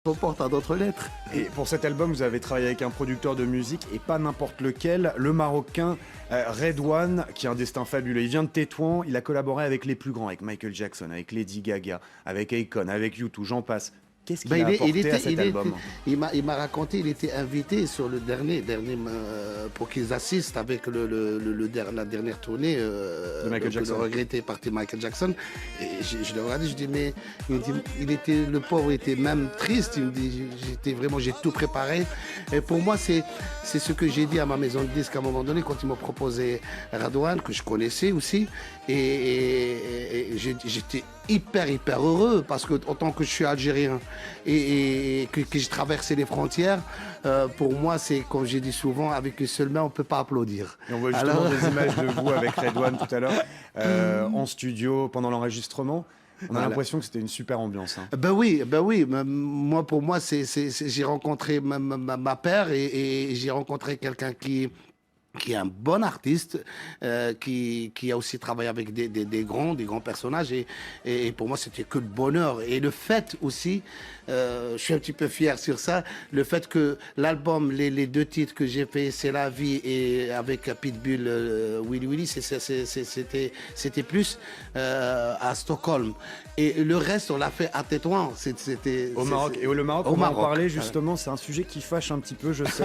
Reporte à d'autres lettres. Et pour cet album, vous avez travaillé avec un producteur de musique et pas n'importe lequel, le Marocain Redouane, qui a un destin fabuleux. Il vient de Tétouan, il a collaboré avec les plus grands, avec Michael Jackson, avec Lady Gaga, avec Akon, avec U2, j'en passe. Qu'est-ce qu'il a apporté à cet album? Il m'a raconté, il était invité sur le dernier pour qu'ils assistent avec la dernière tournée De Michael Jackson. Le regretté parti Michael Jackson. Et je le regardais, je dis mais le pauvre était même triste. Il me dit j'ai tout préparé. Et pour moi c'est ce que j'ai dit à ma maison de disque à un moment donné quand ils m'ont proposé Radouane que je connaissais aussi et j'étais hyper heureux parce que autant que je suis algérien et que j'ai traversé les frontières, pour moi c'est comme j'ai dit souvent, avec une seule main on peut pas applaudir. Et on voit justement des images de vous avec Redouane tout à l'heure en studio pendant l'enregistrement. On a l'impression que c'était une super ambiance. Hein. Ben oui. Moi, pour moi, j'ai rencontré ma père et j'ai rencontré quelqu'un qui est un bon artiste, qui a aussi travaillé avec des grands personnages et pour moi c'était que le bonheur et le fait aussi, je suis un petit peu fier sur ça, le fait que l'album, les deux titres que j'ai fait, C'est la vie et avec Pitbull, Willy Willy, c'était plus à Stockholm et le reste on l'a fait à Tétouan. Au Maroc. Et le Maroc, on va en parler justement, c'est un sujet qui fâche un petit peu, je sais,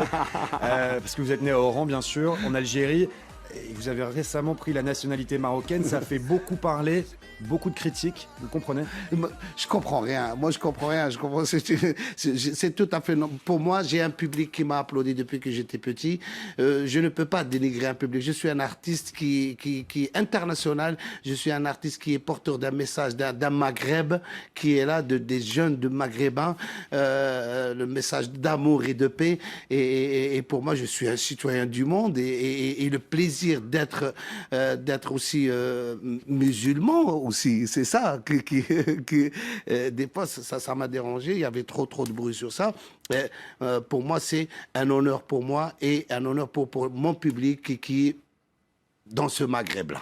parce que vous êtes né à Oran bien sûr, en Algérie, et vous avez récemment pris la nationalité marocaine, ça fait beaucoup parler, beaucoup de critiques, vous comprenez? Je comprends rien, moi je comprends rien, c'est tout à fait non. Pour moi, j'ai un public qui m'a applaudi depuis que j'étais petit, je ne peux pas dénigrer un public, je suis un artiste qui est international, je suis un artiste qui est porteur d'un message d'un Maghreb, qui est là, des jeunes de Maghrébins, le message d'amour et de paix, et pour moi je suis un citoyen du monde, et le plaisir d'être aussi musulman aussi, c'est ça des fois ça m'a dérangé, il y avait trop de bruit sur ça. Pour moi c'est un honneur pour moi et un honneur pour mon public qui est dans ce Maghreb là.